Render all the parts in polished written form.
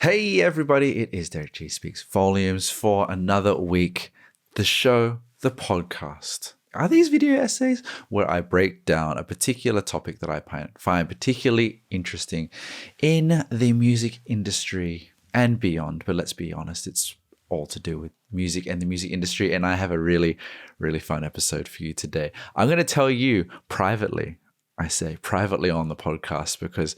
Hey everybody, it is Derrick Gee Speaks Volumes for another week. The show, the podcast. Are these video essays where I break down a particular topic that I find particularly interesting in the music industry and beyond? But let's be honest, it's all to do with music and the music industry, and I have a really, really fun episode for you today. I'm going to tell you privately, I say privately on the podcast, because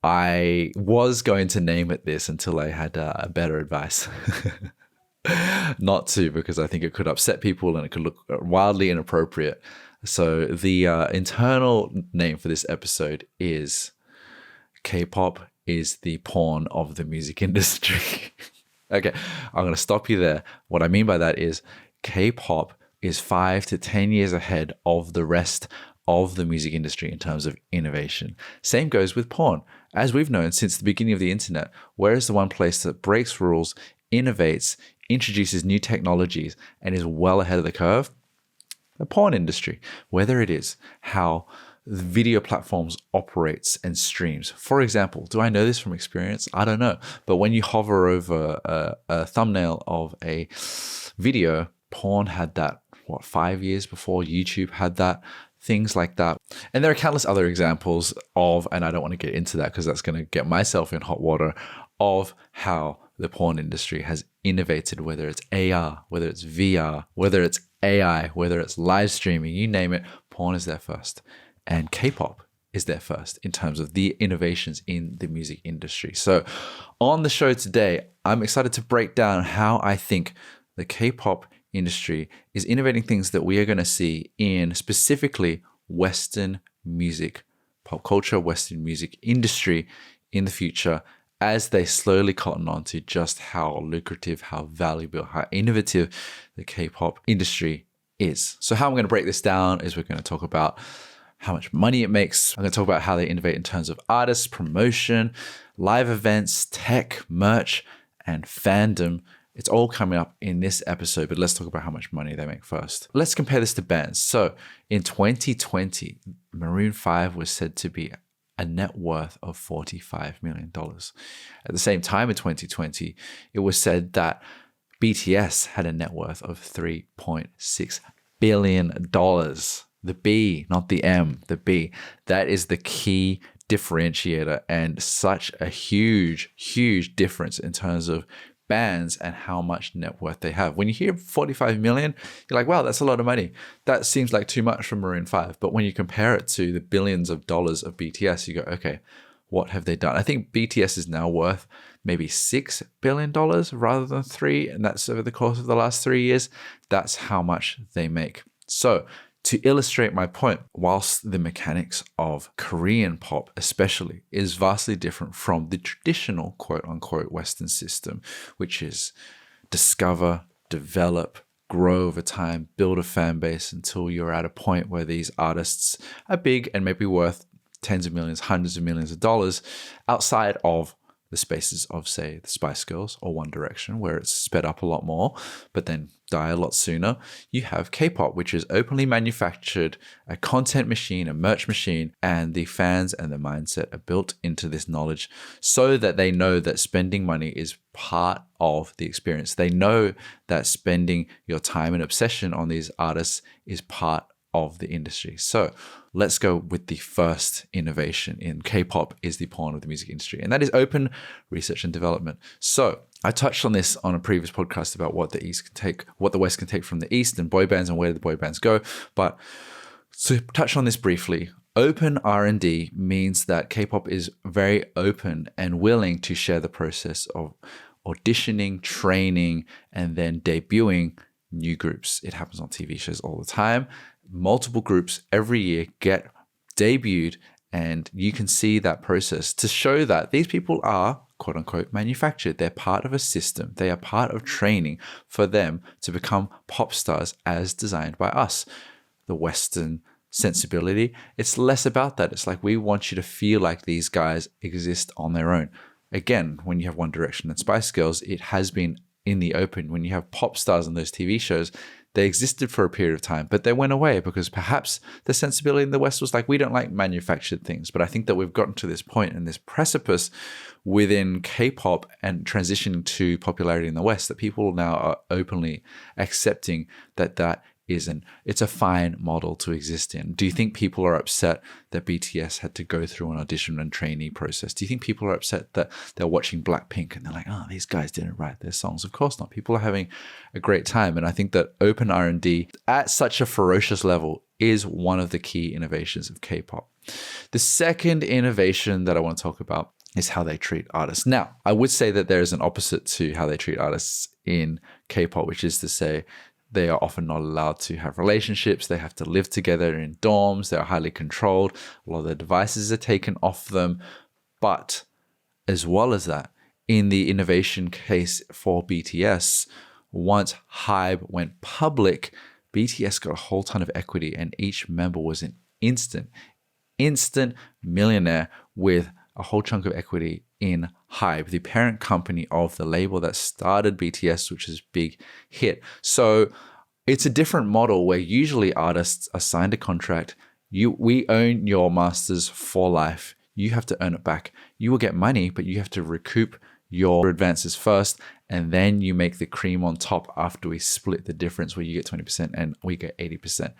I was going to name it this until I had better advice. Not to, because I think it could upset people and it could look wildly inappropriate. So the internal name for this episode is K-pop is the porn of the music industry. Okay, I'm going to stop you there. What I mean by that is K-pop is 5 to 10 years ahead of the rest of the music industry in terms of innovation. Same goes with porn. As we've known since the beginning of the internet, where is the one place that breaks rules, innovates, introduces new technologies, and is well ahead of the curve? The porn industry. Whether it is how the video platforms operates and streams. For example, do I know this from experience? I don't know. But when you hover over a thumbnail of a video, porn had that, 5 years before YouTube had that? Things like that. And there are countless other examples of, and I don't want to get into that because that's going to get myself in hot water, of how the porn industry has innovated, whether it's AR, whether it's VR, whether it's AI, whether it's live streaming, you name it, porn is there first. And K-pop is there first in terms of the innovations in the music industry. So on the show today, I'm excited to break down how I think the K-pop industry is innovating things that we are going to see in specifically Western music, pop culture, Western music industry in the future, as they slowly cotton on to just how lucrative, how valuable, how innovative the K-pop industry is. So how I'm going to break this down is we're going to talk about how much money it makes. I'm going to talk about how they innovate in terms of artists, promotion, live events, tech, merch, and fandom. It's all coming up in this episode, but let's talk about how much money they make first. Let's compare this to bands. So in 2020, Maroon 5 was said to be a net worth of $45 million. At the same time in 2020, it was said that BTS had a net worth of $3.6 billion. The B, not the M, the B. That is the key differentiator and such a huge, huge difference in terms of bands and how much net worth they have. When you hear 45 million, you're like, wow, that's a lot of money. That seems like too much for Maroon 5. But when you compare it to the billions of dollars of BTS, you go, okay, what have they done? I think BTS is now worth maybe $6 billion rather than 3. And that's over the course of the last 3 years. That's how much they make. So to illustrate my point, whilst the mechanics of Korean pop especially is vastly different from the traditional quote-unquote Western system, which is discover, develop, grow over time, build a fan base until you're at a point where these artists are big and maybe worth tens of millions, hundreds of millions of dollars outside of the spaces of, say, the Spice Girls or One Direction, where it's sped up a lot more, but then die a lot sooner. You have K-pop, which is openly manufactured, a content machine, a merch machine, and the fans and the mindset are built into this knowledge so that they know that spending money is part of the experience. They know that spending your time and obsession on these artists is part of the industry. So let's go with the first innovation in K-pop is the porn of the music industry, and that is open research and development. So I touched on this on a previous podcast about what the East can take, what the West can take from the East and boy bands and where the boy bands go. But to touch on this briefly, open R&D means that K-pop is very open and willing to share the process of auditioning, training, and then debuting new groups. It happens on TV shows all the time. Multiple groups every year get debuted, and you can see that process to show that these people are quote unquote manufactured. They're part of a system. They are part of training for them to become pop stars as designed by us. The Western sensibility, it's less about that. It's like, we want you to feel like these guys exist on their own. Again, when you have One Direction and Spice Girls, it has been in the open. When you have pop stars on those TV shows, They existed for a period of time, but they went away because perhaps the sensibility in the West was like, we don't like manufactured things. But I think that we've gotten to this point and this precipice within K-pop and transitioning to popularity in the West that people now are openly accepting that it's a fine model to exist in. Do you think people are upset that BTS had to go through an audition and trainee process? Do you think people are upset that they're watching Blackpink and they're like, oh, these guys didn't write their songs? Of course not. People are having a great time. And I think that open R&D at such a ferocious level is one of the key innovations of K-pop. The second innovation that I want to talk about is how they treat artists. Now, I would say that there is an opposite to how they treat artists in K-pop, which is to say, they are often not allowed to have relationships. They have to live together in dorms. They're highly controlled. A lot of their devices are taken off them. But as well as that, in the innovation case for BTS, once HYBE went public, BTS got a whole ton of equity and each member was an instant millionaire with a whole chunk of equity in HYBE, the parent company of the label that started BTS, which is Big Hit. So it's a different model where usually artists are signed a contract. We own your masters for life. You have to earn it back. You will get money, but you have to recoup your advances first, and then you make the cream on top after we split the difference where you get 20% and we get 80%.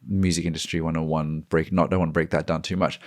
Music industry 101 don't want to break that down too much.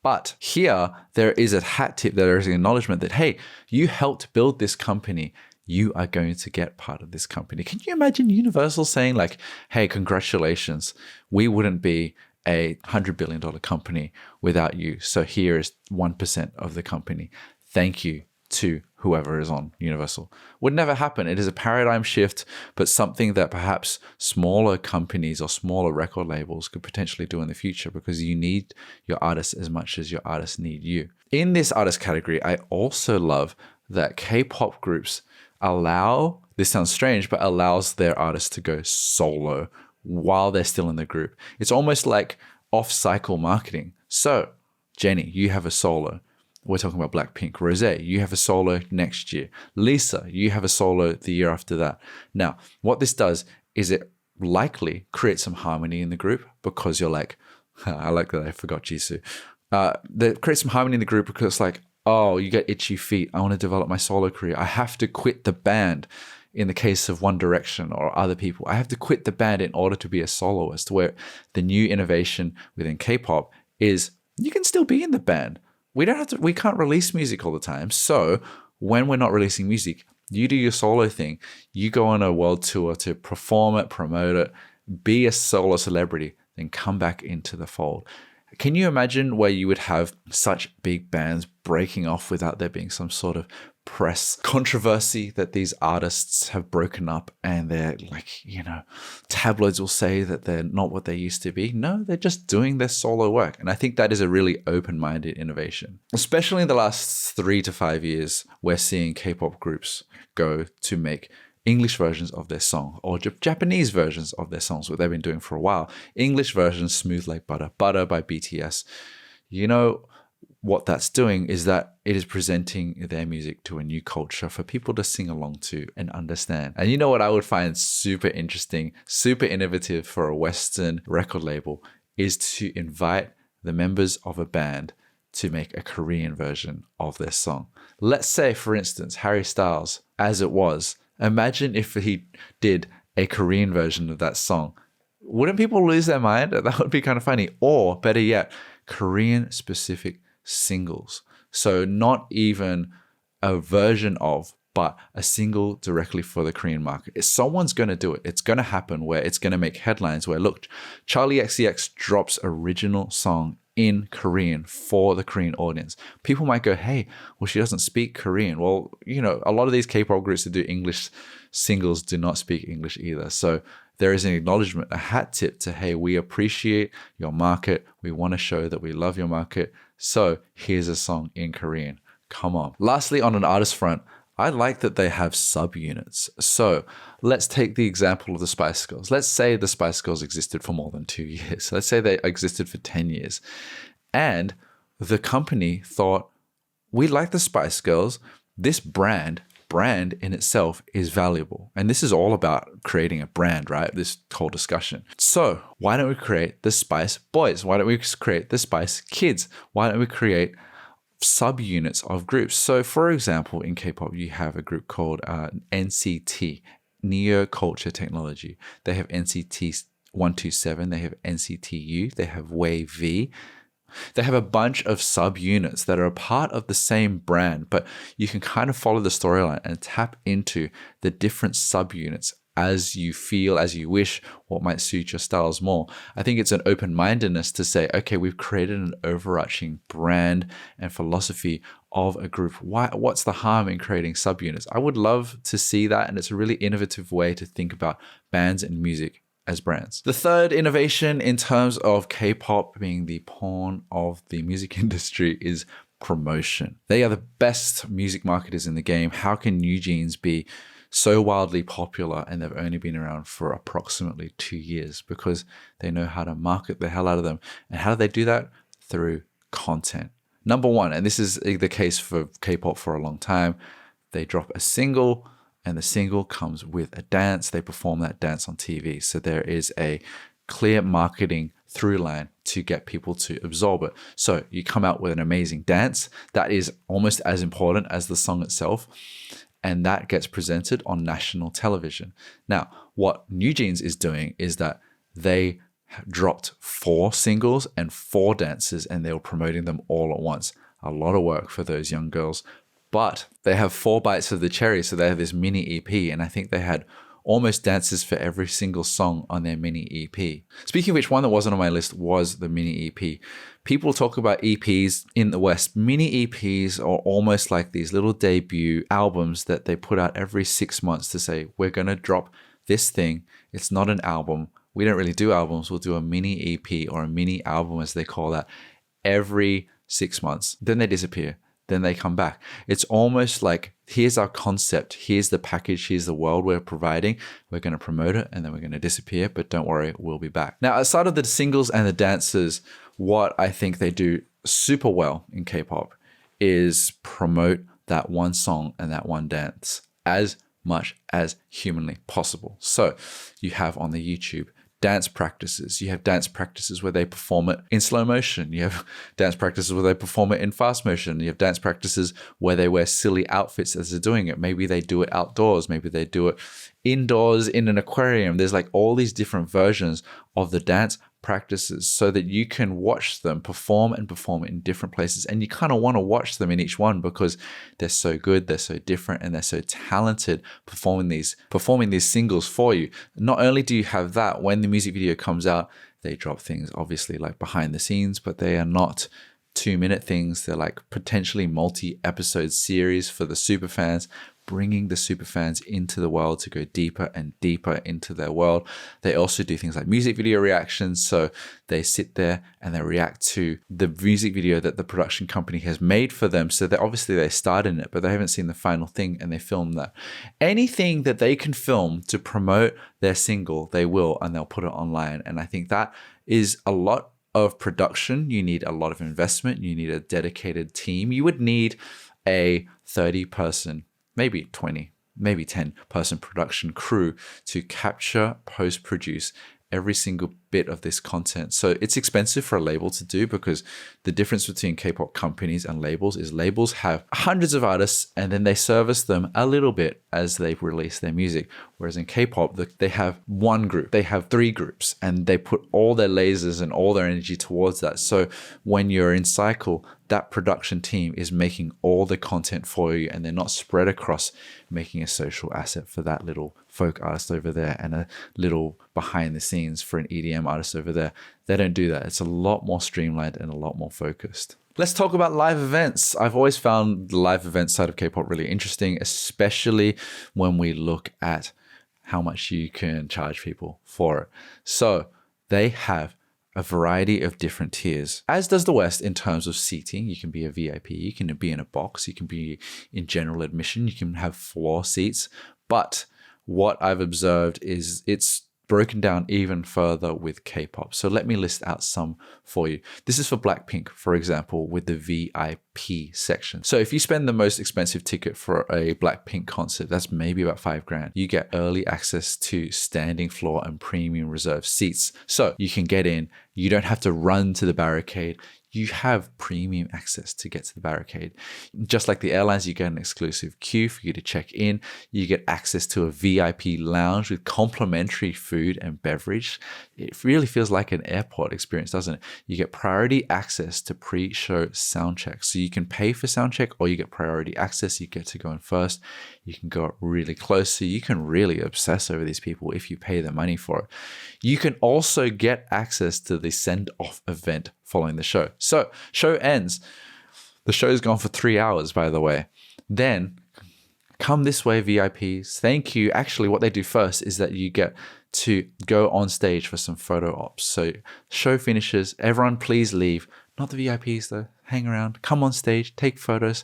But here, there is a hat tip, there is an acknowledgement that, hey, you helped build this company. You are going to get part of this company. Can you imagine Universal saying like, hey, congratulations, we wouldn't be a $100 billion company without you. So here is 1% of the company. Thank you to whoever is on Universal. Would never happen. It is a paradigm shift, but something that perhaps smaller companies or smaller record labels could potentially do in the future because you need your artists as much as your artists need you. In this artist category, I also love that K-pop groups this sounds strange, but allows their artists to go solo while they're still in the group. It's almost like off-cycle marketing. So, Jennie, you have a solo. We're talking about Blackpink. Rosé, you have a solo next year. Lisa, you have a solo the year after that. Now, what this does is it likely creates some harmony in the group because you're like, I like that I forgot Jisoo. That creates some harmony in the group because it's like, oh, you get itchy feet. I want to develop my solo career. I have to quit the band in the case of One Direction or other people. I have to quit the band in order to be a soloist, where the new innovation within K-pop is you can still be in the band. We can't release music all the time. So when we're not releasing music, you do your solo thing. You go on a world tour to perform it, promote it, be a solo celebrity, then come back into the fold. Can you imagine where you would have such big bands breaking off without there being some sort of press controversy that these artists have broken up and they're like, tabloids will say that they're not what they used to be? No, they're just doing their solo work. And I think that is a really open-minded innovation. Especially in the last 3 to 5 years, we're seeing K-pop groups go to make English versions of their song or Japanese versions of their songs, what they've been doing for a while. English versions, Smooth Like Butter, Butter by BTS. What that's doing is that it is presenting their music to a new culture for people to sing along to and understand. And you know what I would find super interesting, super innovative for a Western record label is to invite the members of a band to make a Korean version of their song. Let's say, for instance, Harry Styles, As It Was. Imagine if he did a Korean version of that song. Wouldn't people lose their mind? That would be kind of funny. Or better yet, Korean specific singles. So not even a version of, but a single directly for the Korean market. If someone's going to do it, it's going to happen where it's going to make headlines where, look, Charlie XCX drops original song in Korean for the Korean audience. People might go, hey, well, she doesn't speak Korean. Well, a lot of these K-pop groups that do English singles do not speak English either. So there is an acknowledgement, a hat tip to, hey, we appreciate your market. We want to show that we love your market. So here's a song in Korean. Come on. Lastly, on an artist front, I like that they have subunits. So let's take the example of the Spice Girls. Let's say the Spice Girls existed for more than 2 years. Let's say they existed for 10 years. And the company thought, we like the Spice Girls. This brand brand in itself is valuable. And this is all about creating a brand, right? This whole discussion. So why don't we create the Spice Boys? Why don't we create the Spice Kids? Why don't we create subunits of groups? So for example, in K-pop, you have a group called NCT, Neo Culture Technology. They have NCT 127, they have NCTU, they have Wave V. They have a bunch of subunits that are a part of the same brand, but you can kind of follow the storyline and tap into the different subunits as you feel, as you wish, what might suit your styles more. I think it's an open-mindedness to say, okay, we've created an overarching brand and philosophy of a group. What's the harm in creating subunits? I would love to see that, and it's a really innovative way to think about bands and music as brands. The third innovation in terms of K-pop being the pawn of the music industry is promotion. They are the best music marketers in the game. How can New Jeans be so wildly popular and they've only been around for approximately 2 years? Because they know how to market the hell out of them. And how do they do that? Through content. Number one, and this is the case for K-pop for a long time, they drop a single and the single comes with a dance. They perform that dance on TV. So there is a clear marketing through line to get people to absorb it. So you come out with an amazing dance that is almost as important as the song itself, and that gets presented on national television. Now, what New Jeans is doing is that they dropped 4 singles and 4 dances, and they were promoting them all at once. A lot of work for those young girls, but they have 4 bites of the cherry. So they have this mini EP, and I think they had almost dances for every single song on their mini EP. Speaking of which, one that wasn't on my list was the mini EP. People talk about EPs in the West. Mini EPs are almost like these little debut albums that they put out every 6 months to say, we're going to drop this thing. It's not an album. We don't really do albums. We'll do a mini EP or a mini album, as they call that, every 6 months. Then they disappear. Then they come back. It's almost like, here's our concept, here's the package, here's the world we're providing. We're going to promote it and then we're going to disappear, but don't worry, we'll be back. Now, outside of the singles and the dances, what I think they do super well in K-pop is promote that one song and that one dance as much as humanly possible. So you have on the YouTube dance practices. You have dance practices where they perform it in slow motion. You have dance practices where they perform it in fast motion. You have dance practices where they wear silly outfits as they're doing it. Maybe they do it outdoors. Maybe they do it indoors in an aquarium. There's like all these different versions of the dance practices so that you can watch them perform and perform it in different places. And you kind of want to watch them in each one because they're so good, they're so different, and they're so talented performing these singles for you. Not only do you have that, when the music video comes out, they drop things obviously like behind the scenes, but they are not 2-minute things. They're like potentially multi-episode series for the superfans, bringing the superfans into the world to go deeper and deeper into their world. They also do things like music video reactions. So they sit there and they react to the music video that the production company has made for them. So that obviously they start in it, but they haven't seen the final thing and they film that. Anything that they can film to promote their single, they will, and they'll put it online. And I think that is a lot of production. You need a lot of investment. You need a dedicated team. You would need a 30-person, maybe 20, maybe 10-person production crew to capture, post-produce every single bit of this content. So it's expensive for a label to do, because the difference between K-pop companies and labels is labels have hundreds of artists and then they service them a little bit as they release their music. Whereas in K-pop, they have one group, they have 3 groups, and they put all their lasers and all their energy towards that. So when you're in cycle, that production team is making all the content for you, and they're not spread across making a social asset for that little folk artist over there and a little behind the scenes for an EDM artist over there. They don't do that. It's a lot more streamlined and a lot more focused. Let's talk about live events. I've always found the live event side of K-pop really interesting, especially when we look at how much you can charge people for it. So they have a variety of different tiers, as does the West in terms of seating. You can be a VIP, you can be in a box, you can be in general admission, you can have floor seats. But what I've observed is it's broken down even further with K-pop. So let me list out some for you. This is for Blackpink, for example, with the VIP section. So if you spend the most expensive ticket for a Blackpink concert, that's maybe about $5,000. You get early access to standing floor and premium reserved seats. So you can get in, you don't have to run to the barricade. You have premium access to get to the barricade. Just like the airlines, you get an exclusive queue for you to check in. You get access to a VIP lounge with complimentary food and beverage. It really feels like an airport experience, doesn't it? You get priority access to pre-show sound check. So you can pay for sound check or you get priority access. You get to go in first. You can go up really close. So you can really obsess over these people if you pay the money for it. You can also get access to the send-off event following the show. So show ends. The show's gone for 3 hours, by the way. Then come this way, VIPs. Thank you. Actually, what they do first is that you get to go on stage for some photo ops. So show finishes. Everyone please leave. Not the VIPs though. Hang around, come on stage, take photos,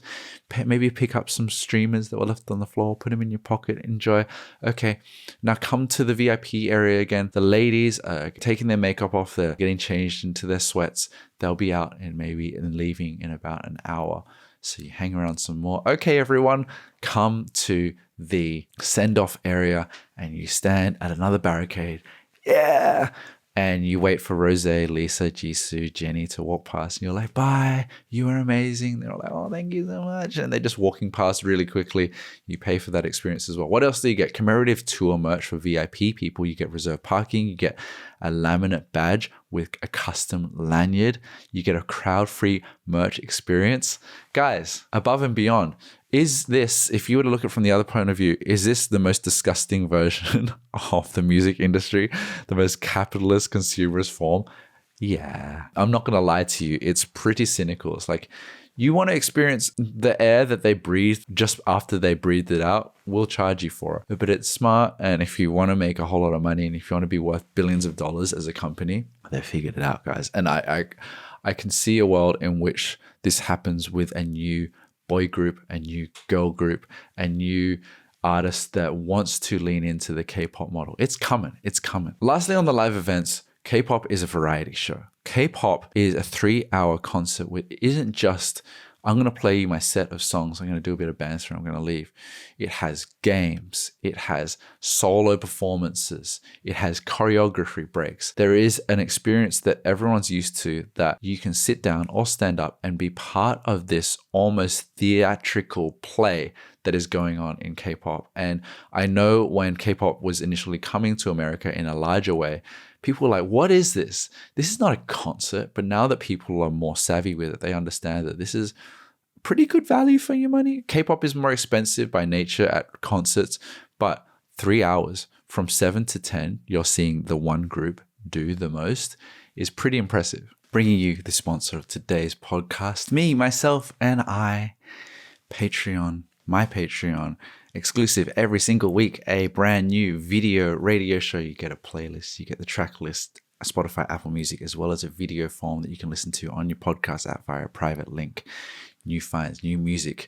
maybe pick up some streamers that were left on the floor, put them in your pocket, enjoy. Okay, now come to the VIP area again. The ladies are taking their makeup off, they're getting changed into their sweats. They'll be out and leaving in about an hour. So you hang around some more. Okay, everyone, come to the send-off area and you stand at another barricade. Yeah. And you wait for Rose, Lisa, Jisoo, Jenny to walk past. And you're like, bye, you were amazing. They're like, oh, thank you so much. And they're just walking past really quickly. You pay for that experience as well. What else do you get? Commemorative tour merch for VIP people. You get reserved parking. You get a laminate badge with a custom lanyard. You get a crowd-free merch experience. Guys, above and beyond, is this, if you were to look at it from the other point of view, is this the most disgusting version of the music industry? The most capitalist, consumerist form? Yeah. I'm not going to lie to you. It's pretty cynical. It's like, you want to experience the air that they breathe just after they breathed it out, we'll charge you for it. But it's smart. And if you want to make a whole lot of money and if you want to be worth billions of dollars as a company, they figured it out, guys. And I can see a world in which this happens with a new boy group, a new girl group, a new artist that wants to lean into the K-pop model. It's coming. It's coming. Lastly, on the live events, K-pop is a variety show. K-pop is a 3-hour concert where it isn't just, I'm going to play you my set of songs, I'm going to do a bit of banter, I'm going to leave. It has games, it has solo performances, it has choreography breaks. There is an experience that everyone's used to that you can sit down or stand up and be part of this almost theatrical play that is going on in K-pop. And I know when K-pop was initially coming to America in a larger way, people were like, what is this? This is not a concert. But now that people are more savvy with it, they understand that this is pretty good value for your money. K-pop is more expensive by nature at concerts, but 3 hours from 7 to 10, you're seeing the one group do the most is pretty impressive. Bringing you the sponsor of today's podcast, me, myself, and I, Patreon, my Patreon, exclusive every single week, a brand new video radio show. You get a playlist, you get the track list, Spotify, Apple Music, as well as a video form that you can listen to on your podcast app via a private link. New finds, new music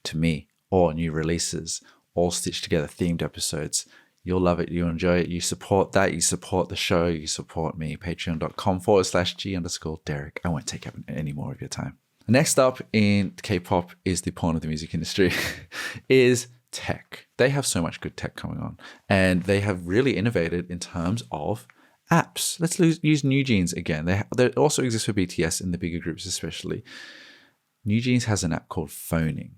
to me, or new releases, all stitched together, themed episodes. You'll love it. You'll enjoy it. You support that. You support the show. You support me. Patreon.com/G_Derrick. I won't take up any more of your time. Next up in K-pop is the porn of the music industry, is tech. They have so much good tech coming on, and they have really innovated in terms of apps. Let's use NewJeans again. They also exist for BTS in the bigger groups especially. NewJeans has an app called Phoning.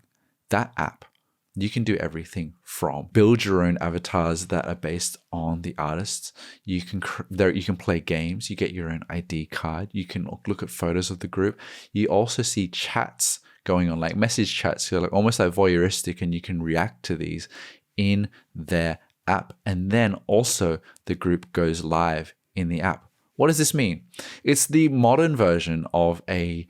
That app, you can do everything from build your own avatars that are based on the artists. You can play games. You get your own ID card. You can look at photos of the group. You also see chats going on, like message chats. So like almost like voyeuristic, and you can react to these in their app. And then also the group goes live in the app. What does this mean? It's the modern version of a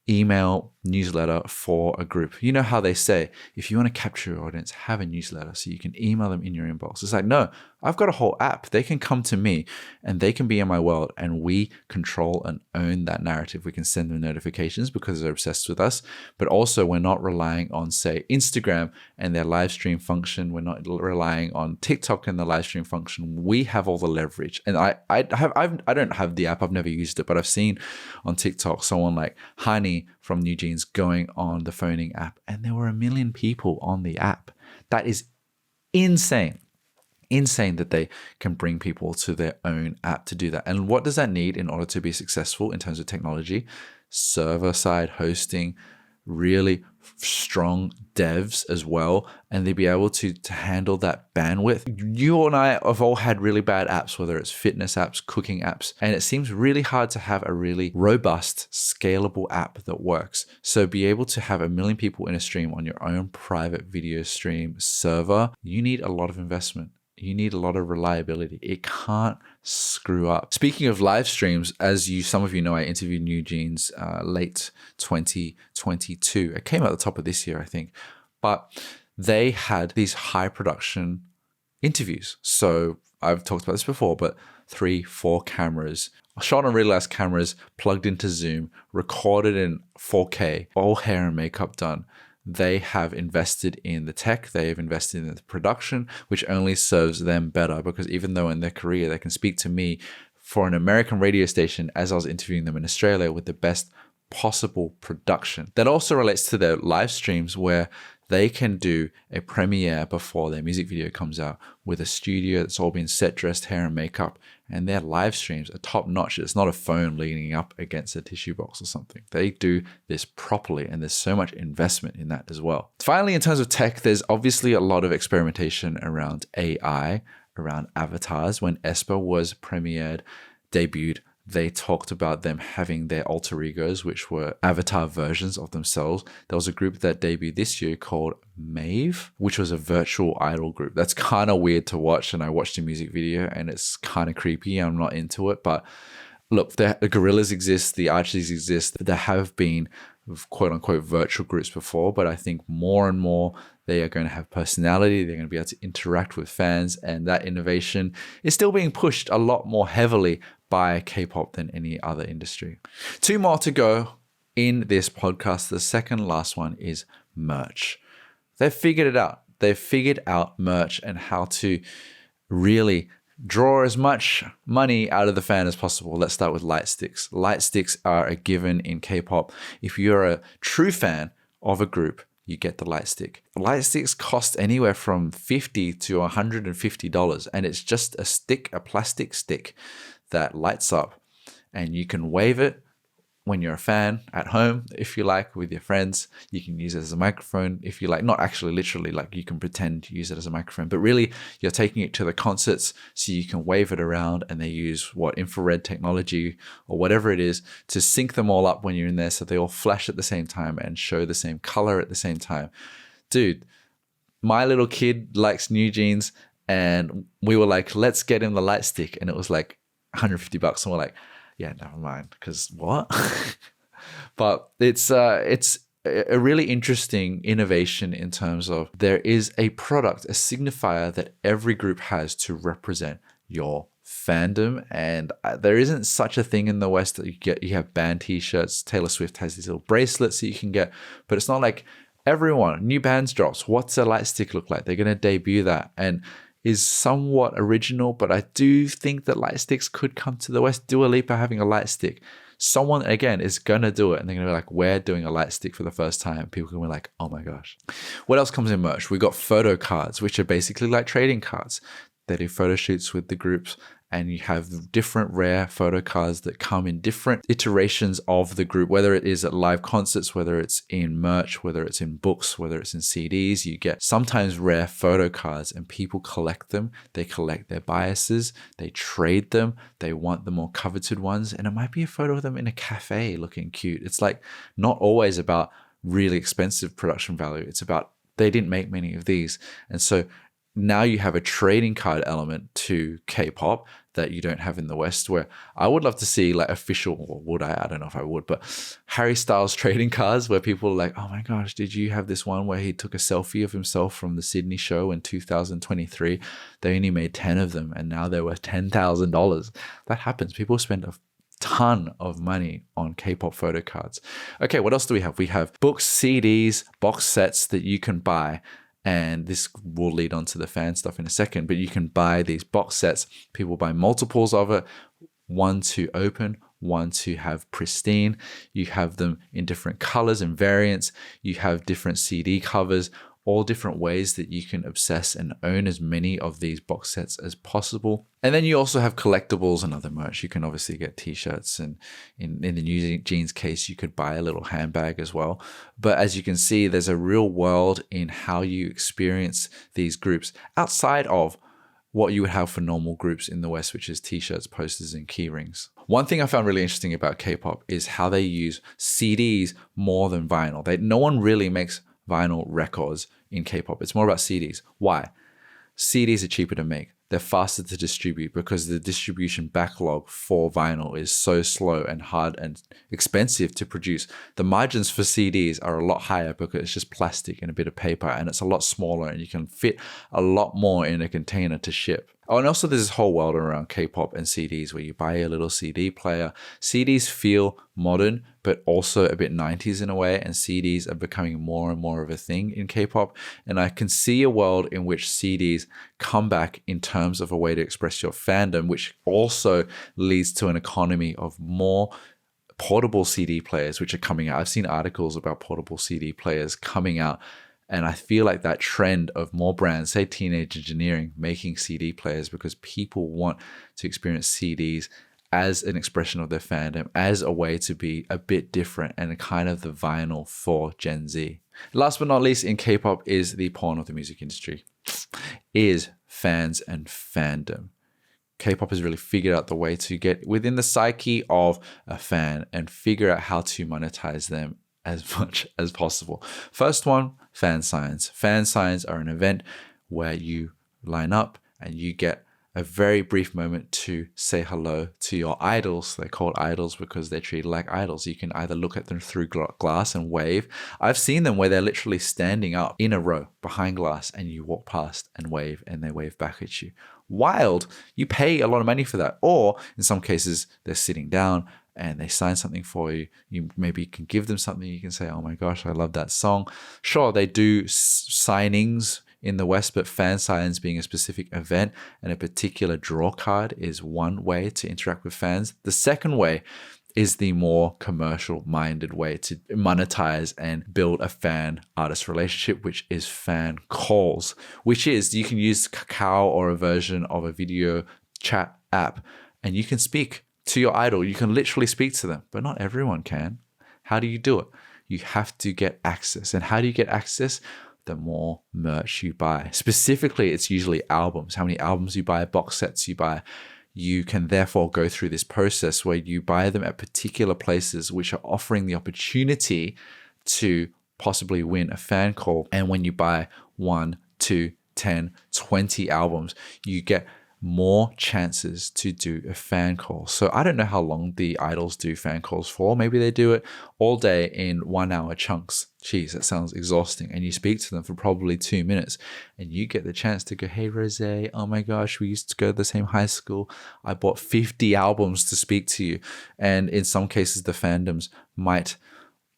email newsletter for a group. You know how they say, if you want to capture your audience, have a newsletter so you can email them in your inbox. It's like, no, I've got a whole app. They can come to me and they can be in my world, and we control and own that narrative. We can send them notifications because they're obsessed with us, but also we're not relying on, say, Instagram and their live stream function. We're not relying on TikTok and the live stream function. We have all the leverage. And I don't have the app. I've never used it, but I've seen on TikTok someone like Hani from New Jeans going on the phoning app, and there were 1 million people on the app. That is insane. Insane that they can bring people to their own app to do that. And what does that need in order to be successful in terms of technology? Server-side hosting, really strong devs as well, and they'd be able to handle that bandwidth. You and I have all had really bad apps, whether it's fitness apps, cooking apps, and it seems really hard to have a really robust, scalable app that works. So be able to have 1 million people in a stream on your own private video stream server, you need a lot of investment. You need a lot of reliability. It can't screw up. Speaking of live streams, as some of you know, I interviewed New Jeans late 2022. It came out at the top of this year, I think. But they had these high production interviews. So I've talked about this before, but 3-4 cameras, shot on real-life cameras, plugged into Zoom, recorded in 4K, all hair and makeup done. They have invested in the tech, they've invested in the production, which only serves them better, because even though in their career they can speak to me for an American radio station as I was interviewing them in Australia with the best possible production. That also relates to their live streams, where they can do a premiere before their music video comes out with a studio that's all been set, dressed, hair and makeup, and their live streams are top notch. It's not a phone leaning up against a tissue box or something. They do this properly, and there's so much investment in that as well. Finally, in terms of tech, there's obviously a lot of experimentation around AI, around avatars. When Espa was debuted, they talked about them having their alter egos, which were avatar versions of themselves. There was a group that debuted this year called Mave, which was a virtual idol group. That's kind of weird to watch, and I watched the music video and it's kind of creepy. I'm not into it, but look, the Gorillas exist, the Archies exist. There have been quote unquote virtual groups before, but I think more and more they are going to have personality. They're going to be able to interact with fans, and that innovation is still being pushed a lot more heavily by K-pop than any other industry. 2 more to go in this podcast. The second last one is merch. They've figured it out. They've figured out merch and how to really draw as much money out of the fan as possible. Let's start with light sticks. Light sticks are a given in K-pop. If you're a true fan of a group, you get the light stick. Light sticks cost anywhere from $50 to $150, and it's just a stick, a plastic stick that lights up, and you can wave it when you're a fan at home, if you like, with your friends. You can use it as a microphone if you like, not actually literally, like you can pretend to use it as a microphone, but really you're taking it to the concerts so you can wave it around, and they use infrared technology or whatever it is to sync them all up when you're in there so they all flash at the same time and show the same color at the same time. Dude, my little kid likes New Jeans, and we were like, let's get him the light stick, and it was like $150, and we're like, yeah, never mind, because what? But it's a really interesting innovation in terms of there is a product, a signifier that every group has to represent your fandom, and there isn't such a thing in the West that you have band t-shirts. Taylor Swift has these little bracelets that you can get, but it's not like everyone, new bands drops, what's a light stick look like? They're going to debut that, and is somewhat original, but I do think that light sticks could come to the West. Dua Lipa having a light stick. Someone, again, is going to do it, and they're going to be like, we're doing a light stick for the first time. People can be like, oh my gosh. What else comes in merch? We got photo cards, which are basically like trading cards. They do photo shoots with the groups, and you have different rare photo cards that come in different iterations of the group, whether it is at live concerts, whether it's in merch, whether it's in books, whether it's in CDs. You get sometimes rare photo cards, and people collect them. They collect their biases, they trade them, they want the more coveted ones, and it might be a photo of them in a cafe looking cute. It's like not always about really expensive production value. It's about they didn't make many of these. And so now you have a trading card element to K-pop that you don't have in the West, where I would love to see like official, or would I don't know if I would, but Harry Styles trading cards where people are like, oh my gosh, did you have this one where he took a selfie of himself from the Sydney show in 2023? They only made 10 of them and now they're worth $10,000. That happens. People spend a ton of money on K-pop photo cards. Okay, what else do we have? We have books, CDs, box sets that you can buy. And this will lead on to the fan stuff in a second, but you can buy these box sets. People buy multiples of it, one to open, one to have pristine. You have them in different colors and variants. You have different CD covers, all different ways that you can obsess and own as many of these box sets as possible. And then you also have collectibles and other merch. You can obviously get t-shirts, and in the New Jeans case, you could buy a little handbag as well. But as you can see, there's a real world in how you experience these groups outside of what you would have for normal groups in the West, which is t-shirts, posters, and key rings. One thing I found really interesting about K-pop is how they use CDs more than vinyl. No one really makes vinyl records in K-pop. It's more about CDs. Why? CDs are cheaper to make. They're faster to distribute because the distribution backlog for vinyl is so slow and hard and expensive to produce. The margins for CDs are a lot higher because it's just plastic and a bit of paper, and it's a lot smaller and you can fit a lot more in a container to ship. Oh, and also there's this whole world around K-pop and CDs where you buy a little CD player. CDs feel modern, but also a bit 90s in a way, and CDs are becoming more and more of a thing in K-pop. And I can see a world in which CDs come back in terms of a way to express your fandom, which also leads to an economy of more portable CD players, which are coming out. I've seen articles about portable CD players coming out. And I feel like that trend of more brands, say Teenage Engineering, making CD players because people want to experience CDs as an expression of their fandom, as a way to be a bit different and kind of the vinyl for Gen Z. Last but not least in K-pop is the porn of the music industry, is fans and fandom. K-pop has really figured out the way to get within the psyche of a fan and figure out how to monetize them as much as possible. First one, fan signs. Fan signs are an event where you line up and you get a very brief moment to say hello to your idols. They're called idols because they're treated like idols. You can either look at them through glass and wave. I've seen them where they're literally standing up in a row behind glass and you walk past and wave and they wave back at you. Wild. You pay a lot of money for that. Or in some cases, they're sitting down and they sign something for you. You maybe can give them something. You can say, oh my gosh, I love that song. Sure, they do signings in the West, but fan signs being a specific event and a particular draw card is one way to interact with fans. The second way is the more commercial minded way to monetize and build a fan artist relationship, which is fan calls, which is you can use Kakao or a version of a video chat app and you can speak to your idol. You can literally speak to them, but not everyone can. How do you do it? You have to get access. And how do you get access? The more merch you buy. Specifically, it's usually albums. How many albums you buy, box sets you buy. You can therefore go through this process where you buy them at particular places which are offering the opportunity to possibly win a fan call. And when you buy 1, 2, 10, 20 albums, you get more chances to do a fan call. So I don't know how long the idols do fan calls for. Maybe they do it all day in 1 hour chunks. Jeez, that sounds exhausting. And you speak to them for probably 2 minutes and you get the chance to go, hey, Rose, oh my gosh, we used to go to the same high school. I bought 50 albums to speak to you. And in some cases, the fandoms might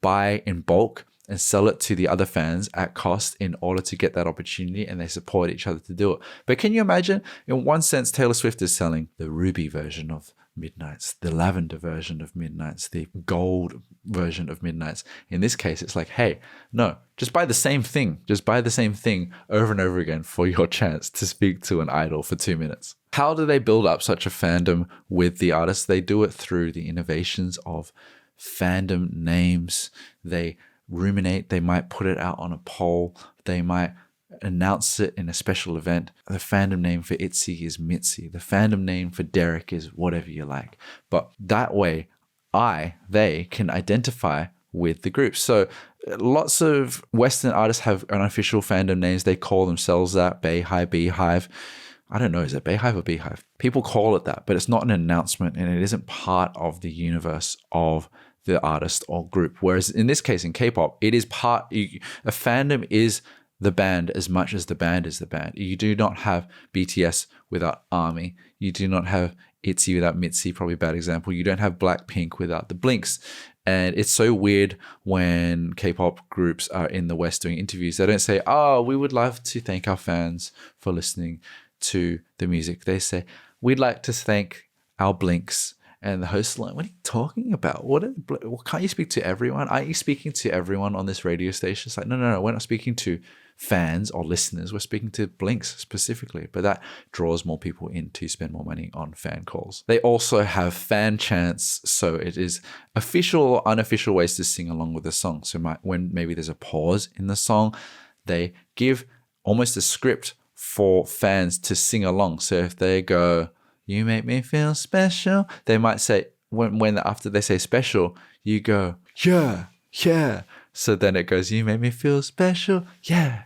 buy in bulk and sell it to the other fans at cost in order to get that opportunity, and they support each other to do it. But can you imagine, in one sense, Taylor Swift is selling the ruby version of Midnights, the lavender version of Midnights, the gold version of Midnights. In this case, it's like, hey, no, just buy the same thing. Just buy the same thing over and over again for your chance to speak to an idol for 2 minutes. How do they build up such a fandom with the artists? They do it through the innovations of fandom names. They ruminate, they might put it out on a poll, they might announce it in a special event. The fandom name for ITZY is Mitzi. The fandom name for Derrick is whatever you like. But that way, they can identify with the group. So lots of Western artists have unofficial fandom names. They call themselves that, Bayhive, Beehive. I don't know, is it Bayhive or Beehive? People call it that, but it's not an announcement and it isn't part of the universe of the artist or group. Whereas in this case, in K-pop, it is a fandom is the band as much as the band is the band. You do not have BTS without ARMY. You do not have ITZY without MITZY, probably a bad example. You don't have Blackpink without the Blinks. And it's so weird when K-pop groups are in the West doing interviews. They don't say, oh, we would love to thank our fans for listening to the music. They say, we'd like to thank our Blinks. And the host is like, what are you talking about? Can't you speak to everyone? Aren't you speaking to everyone on this radio station? It's like, no, we're not speaking to fans or listeners. We're speaking to Blinks specifically. But that draws more people in to spend more money on fan calls. They also have fan chants. So it is official or unofficial ways to sing along with the song. So when maybe there's a pause in the song, they give almost a script for fans to sing along. So if they go, you make me feel special, they might say, when after they say special, you go, yeah. So then it goes, you make me feel special, yeah,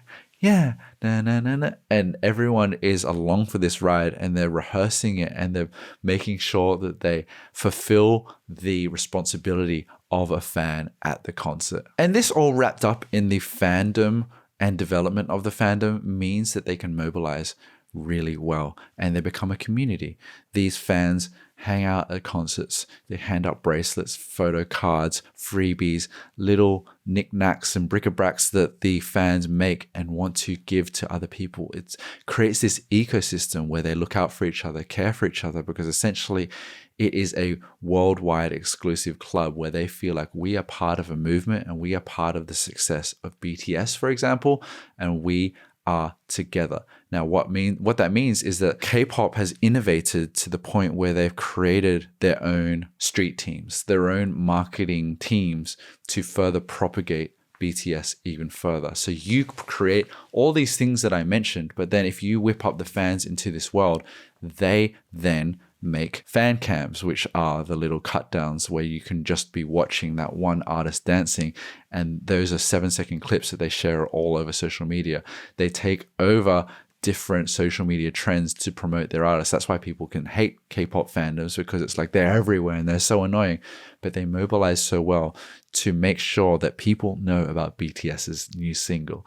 na. And everyone is along for this ride and they're rehearsing it and they're making sure that they fulfill the responsibility of a fan at the concert. And this all wrapped up in the fandom and development of the fandom means that they can mobilize really well and they become a community. These fans hang out at concerts, they hand out bracelets, photo cards, freebies, little knickknacks and bric-a-bracs that the fans make and want to give to other people. It creates this ecosystem where they look out for each other, care for each other, because essentially it is a worldwide exclusive club where they feel like we are part of a movement and we are part of the success of BTS, for example, and we are together. Now, what that means is that K-pop has innovated to the point where they've created their own street teams, their own marketing teams to further propagate BTS even further. So you create all these things that I mentioned, but then if you whip up the fans into this world, they then make fan cams, which are the little cut downs where you can just be watching that one artist dancing. And those are 7-second clips that they share all over social media. They take over different social media trends to promote their artists. That's why people can hate K-pop fandoms, because it's like they're everywhere and they're so annoying, but they mobilize so well to make sure that people know about BTS's new single.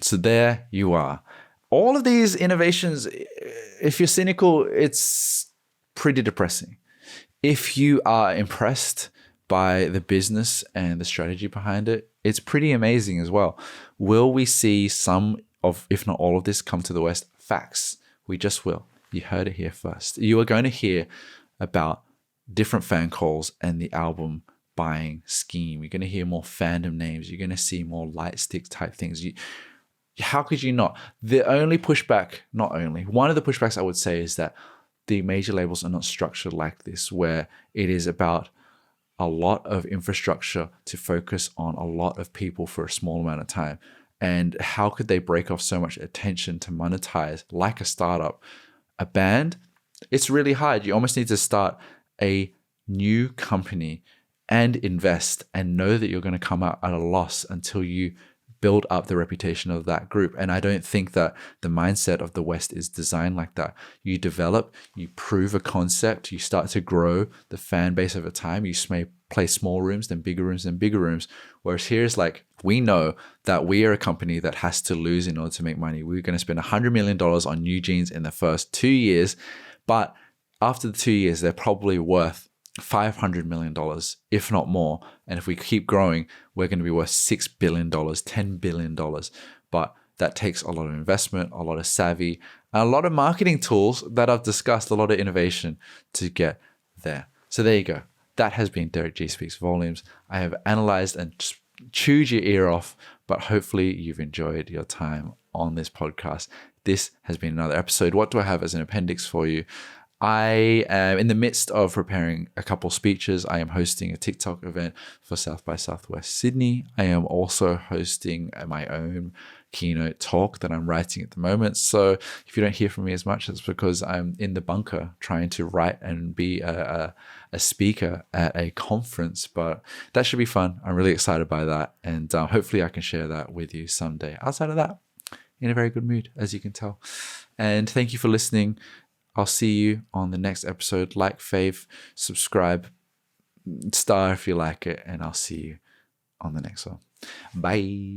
So there you are. All of these innovations, if you're cynical, it's pretty depressing. If you are impressed by the business and the strategy behind it, it's pretty amazing as well. Will we see some of, if not all of this, come to the West? Facts. We just will. You heard it here first. You are going to hear about different fan calls and the album buying scheme. You're going to hear more fandom names. You're going to see more light stick type things. How could you not? One of the pushbacks I would say is that the major labels are not structured like this, where it is about a lot of infrastructure to focus on a lot of people for a small amount of time. And how could they break off so much attention to monetize like a startup? A band, it's really hard. You almost need to start a new company and invest and know that you're going to come out at a loss until you build up the reputation of that group. And I don't think that the mindset of the West is designed like that. You develop, you prove a concept, you start to grow the fan base over time. You may play small rooms, then bigger rooms, then bigger rooms. Whereas here is like, we know that we are a company that has to lose in order to make money. We're going to spend $100 million on new jeans in the first 2 years, but after the 2 years, they're probably worth $500 million, if not more. And if we keep growing, we're going to be worth $6 billion, $10 billion. But that takes a lot of investment, a lot of savvy, and a lot of marketing tools that I've discussed, a lot of innovation to get there. So there you go. That has been Derrick Gee Speaks Volumes. I have analyzed and chewed your ear off, but hopefully you've enjoyed your time on this podcast. This has been another episode. What do I have as an appendix for you? I am in the midst of preparing a couple speeches. I am hosting a TikTok event for South by Southwest Sydney. I am also hosting my own keynote talk that I'm writing at the moment. So if you don't hear from me as much, it's because I'm in the bunker trying to write and be a speaker at a conference. But that should be fun. I'm really excited by that. And hopefully I can share that with you someday. Outside of that, in a very good mood, as you can tell. And thank you for listening. I'll see you on the next episode. Like, fave, subscribe, star if you like it, and I'll see you on the next one. Bye.